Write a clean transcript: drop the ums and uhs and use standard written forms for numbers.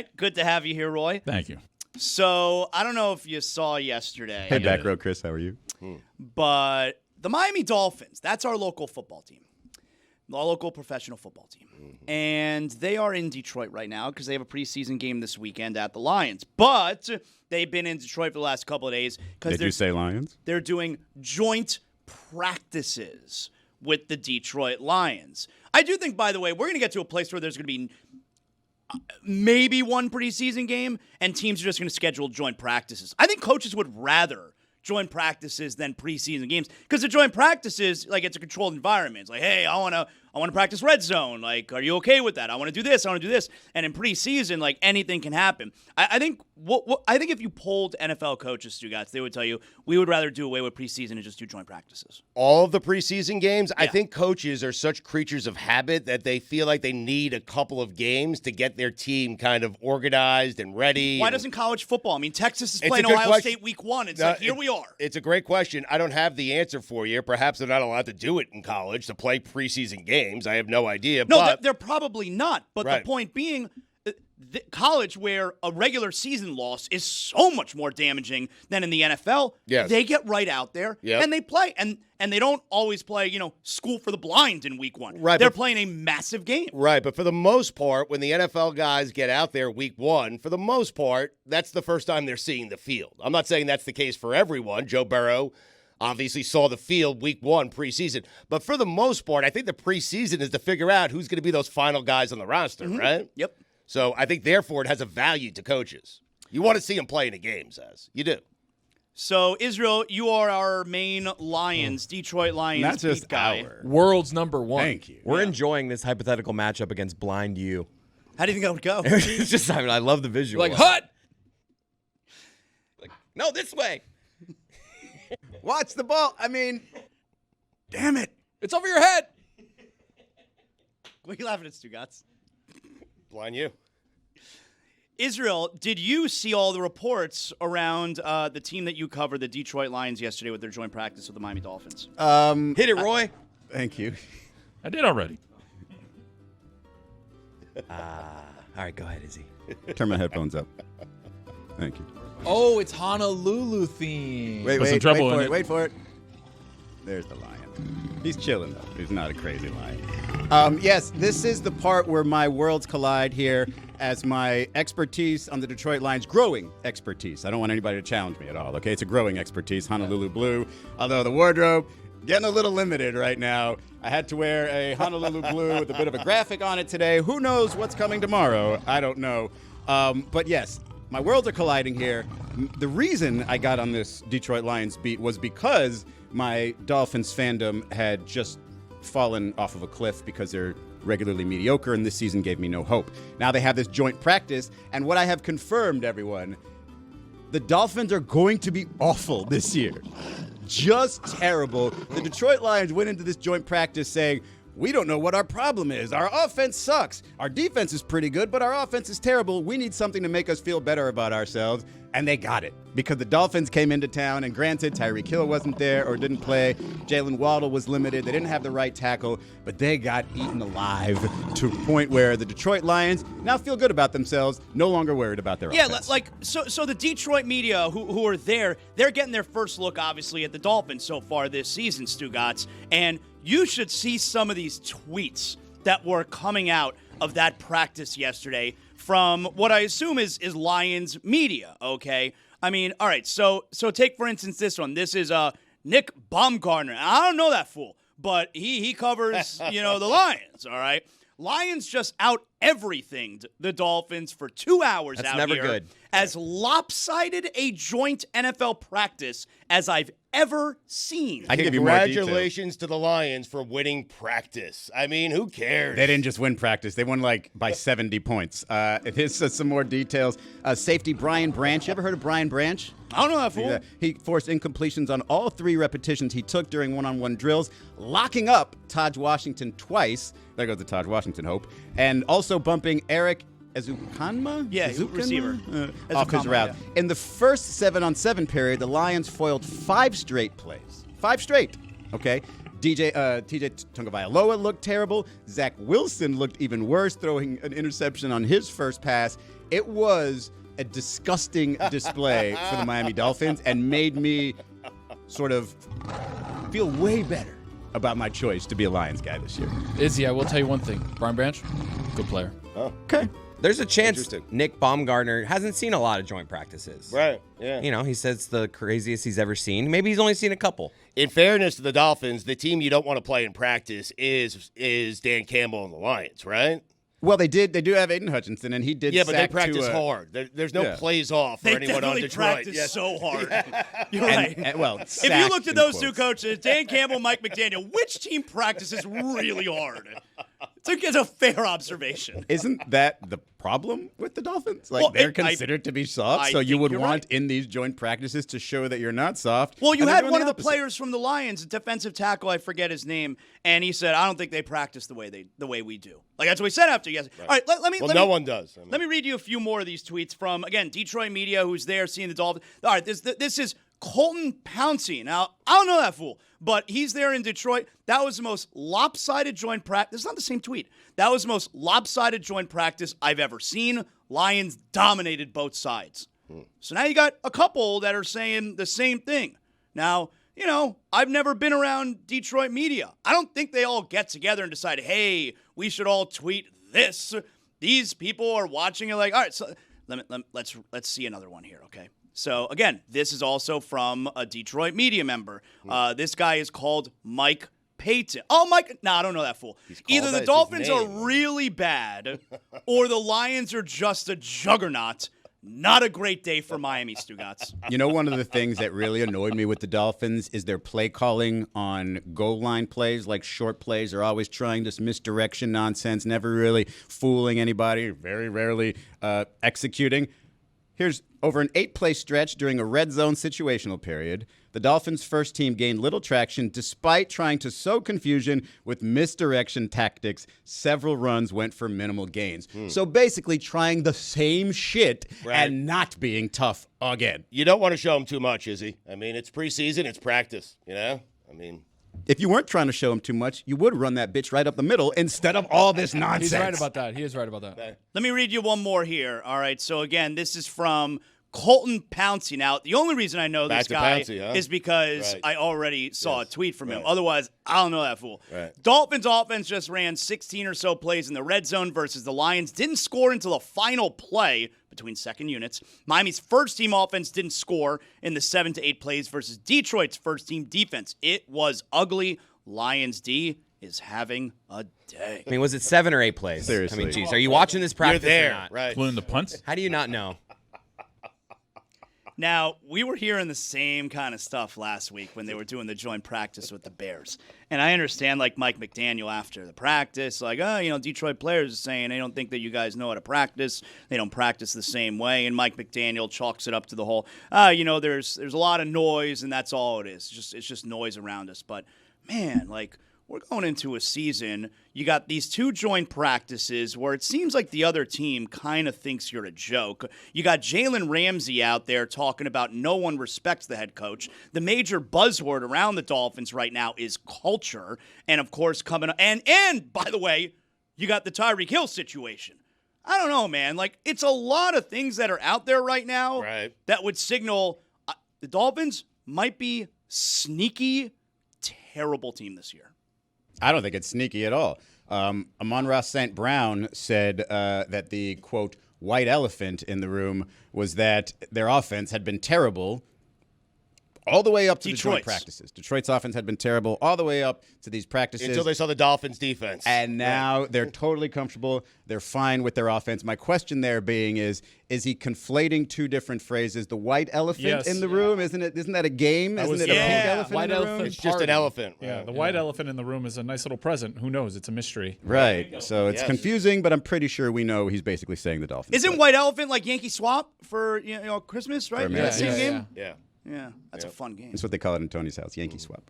right. Good to have you here, Roy. Thank you. So, I don't know if you saw yesterday. Hey, back row, Chris. How are you? But the Miami Dolphins, that's our local football team. Our local professional football team. And they are in Detroit right now because they have a preseason game this weekend at the Lions. But they've been in Detroit for the last couple of days. Did you say Lions? They're doing joint practices with the Detroit Lions. I do think, by the way, we're going to get to a place where there's going to be maybe one preseason game, and teams are just going to schedule joint practices. I think coaches would rather joint practices than preseason games because the joint practices, like, it's a controlled environment. It's like, hey, I want to practice red zone. Like, are you okay with that? I want to do this. I want to do this. And in preseason, like, anything can happen. I think I think if you polled NFL coaches, Stugotz, they would tell you we would rather do away with preseason and just do joint practices. All of the preseason games, Yeah. I think coaches are such creatures of habit that they feel like they need a couple of games to get their team kind of organized and ready. Why doesn't college football? I mean, Texas is It's playing a good Ohio question. State week 1. It's like, here we are. It's a great question. I don't have the answer for you. Perhaps they're not allowed to do it in college, to play preseason games. I have no idea. No, but they're probably not. But Right. the point being, college, where a regular season loss is so much more damaging than in the NFL, Yes. they get right out there Yep. and they play. And they don't always play, school for the blind in week 1. Right, They're but- playing a massive game. Right, but for the most part, when the NFL guys get out there week 1, for the most part, that's the first time they're seeing the field. I'm not saying that's the case for everyone. Joe Burrow obviously saw the field week 1 preseason. But for the most part, I think the preseason is to figure out who's going to be those final guys on the roster, right? Yep. So I think, therefore, it has a value to coaches. You want to see them play in the games, as you do. So, Israel, you are our main Lions, Detroit Lions Not just beat guy. our. World's number one. Thank you. We're enjoying this hypothetical matchup against Blind You. How do you think that would go? It's just, I love the visual. Like, hut! Like, no, this way. Watch the ball. I mean, damn it. It's over your head. What are you laughing at, Stugotz? Blind you. Israel, did you see all the reports around the team that you covered, the Detroit Lions, yesterday with their joint practice with the Miami Dolphins? Hit it, Roy. Thank you. I did already. All right, go ahead, Izzy. Turn my headphones up. Thank you. Oh, it's Honolulu theme. Wait, Put some wait, trouble wait for in it. it. Wait for it. There's the lion. He's chilling, though. He's not a crazy lion. Yes, this is the part where my worlds collide here as my expertise on the Detroit Lions, growing expertise. I don't want anybody to challenge me at all, okay? It's a growing expertise, Honolulu blue. Although the wardrobe, getting a little limited right now. I had to wear a Honolulu blue with a bit of a graphic on it today. Who knows what's coming tomorrow? I don't know. But yes, my worlds are colliding here. The reason I got on this Detroit Lions beat was because my Dolphins fandom had just fallen off of a cliff because they're regularly mediocre, and this season gave me no hope. Now they have this joint practice, and what I have confirmed, everyone, the Dolphins are going to be awful this year. Just terrible. The Detroit Lions went into this joint practice saying, we don't know what our problem is. Our offense sucks. Our defense is pretty good, but our offense is terrible. We need something to make us feel better about ourselves. And they got it because the Dolphins came into town, and granted, Tyreek Hill wasn't there or didn't play. Jalen Waddle was limited. They didn't have the right tackle, but they got eaten alive to a point where the Detroit Lions now feel good about themselves, no longer worried about their offense. So the Detroit media who are there, they're getting their first look, obviously, at the Dolphins so far this season, Stugotz. And you should see some of these tweets that were coming out of that practice yesterday from what I assume is Lions media, okay? I mean, all right, so take, for instance, this one. This is Nick Baumgartner. I don't know that fool, but he covers, the Lions, all right? Lions just out everythinged the Dolphins for 2 hours That's out never here. good. As lopsided a joint NFL practice as I've ever seen. I can give you more details. Congratulations to the Lions for winning practice. I mean, who cares? They didn't just win practice. They won by 70 points. Here's some more details. Safety Brian Branch. You ever heard of Brian Branch? I don't know that fool. He forced incompletions on all 3 repetitions he took during one-on-one drills, locking up Taj Washington twice. There goes the Taj Washington hope. And also bumping Eric Ezukanma? Yeah, Ezukanma? receiver. Off his Ezukanma, route. yeah. In the first 7-on-7 period, the Lions foiled 5 straight plays. 5 straight. Okay? TJ Tungavailoa looked terrible. Zach Wilson looked even worse, throwing an interception on his first pass. It was a disgusting display for the Miami Dolphins and made me sort of feel way better about my choice to be a Lions guy this year. Izzy, I will tell you one thing. Brian Branch, good player. Okay. There's a chance Nick Baumgartner hasn't seen a lot of joint practices. Right, yeah. You know, he says it's the craziest he's ever seen. Maybe he's only seen a couple. In fairness to the Dolphins, the team you don't want to play in practice is Dan Campbell and the Lions, right? Well, they do have Aiden Hutchinson, and he did. Yeah, but they sack practice to, hard. There's no plays off for They anyone on definitely Detroit. practice Yes. so hard. You're right. If If you looked at those two coaches, Dan Campbell, Mike McDaniel, which team practices really hard? It's a fair observation. Isn't that the problem with the Dolphins? Like, Well, they're considered to be soft, I so you think would you're want right. in these joint practices to show that you're not soft. Well, you and they're had doing one of the opposite. players from the Lions, a defensive tackle, I forget his name, and he said, "I don't think they practice the way we do." Like that's what he said after. Yes. All right. Let me. No one does. I mean. Let me read you a few more of these tweets from again Detroit media, who's there seeing the Dolphins. All right. This is Colton Pouncey. Now I don't know that fool, but he's there in Detroit. That was the most lopsided joint practice. It's not the same tweet. That was the most lopsided joint practice I've ever seen. Lions dominated both sides. So now you got a couple that are saying the same thing. Now, you know, I've never been around Detroit media. I don't think they all get together and decide, hey, we should all tweet this. These people are watching it like, all right, so let's see another one here, okay? So, again, this is also from a Detroit media member. This guy is called Mike Payton. Oh, Mike. No, I don't know that fool. Either the Dolphins are really bad or the Lions are just a juggernaut. Not a great day for Miami, Stugotz. You know, one of the things that really annoyed me with the Dolphins is their play calling on goal line plays, like short plays. They're always trying this misdirection nonsense, never really fooling anybody, very rarely executing. Here's over an 8-play stretch during a red zone situational period. The Dolphins' first team gained little traction despite trying to sow confusion with misdirection tactics. Several runs went for minimal gains. So basically trying the same shit and not being tough again. You don't want to show them too much, Izzy. I mean, it's preseason, it's practice, you know? I mean, If you weren't trying to show him too much, you would run that bitch right up the middle instead of all this nonsense. He's right about that. He is right about that. Let me read you one more here. All right. So, again, this is from Colton Pouncey. Now, the only reason I know Back this to guy Pouncey, huh? is because Right. I already saw a tweet from him. Right. Otherwise, I don't know that fool. Right. Dolphins offense just ran 16 or so plays in the red zone versus the Lions. Didn't score until the final play between second units. Miami's first team offense didn't score in the 7 to 8 plays versus Detroit's first team defense. It was ugly. Lions D is having a day. I mean, was it 7 or 8 plays? Seriously. I mean, geez, are you watching this you're practice there, or not? right? Including the punts. How do you not know? Now, we were hearing the same kind of stuff last week when they were doing the joint practice with the Bears. And I understand, like, Mike McDaniel after the practice, like, Detroit players are saying they don't think that you guys know how to practice. They don't practice the same way. And Mike McDaniel chalks it up to the whole, there's a lot of noise, and that's all it is. It's just noise around us. But, man, like, we're going into a season. You got these two joint practices where it seems like the other team kind of thinks you're a joke. You got Jalen Ramsey out there talking about no one respects the head coach. The major buzzword around the Dolphins right now is culture. And, of course, and by the way, you got the Tyreek Hill situation. I don't know, man. Like, it's a lot of things that are out there right now that would signal the Dolphins might be sneaky, terrible team this year. I don't think it's sneaky at all. Amon-Ra St. Brown said that the, quote, white elephant in the room was that their offense had been terrible all the way up to the joint practices. Detroit's offense had been terrible all the way up to these practices. Until they saw the Dolphins' defense. And now they're totally comfortable. They're fine with their offense. My question there being is he conflating two different phrases? The white elephant in the room, isn't that a game? Isn't it a pink elephant white in the room? elephant It's just an elephant. Yeah, the white elephant in the room is a nice little present. Who knows? It's a mystery. Right. So it's confusing, but I'm pretty sure we know he's basically saying the Dolphins. Isn't White Elephant like Yankee Swap for Christmas, right? For America. That same game? Yeah. Yeah, that's a fun game. That's what they call it in Tony's house, Yankee Swap.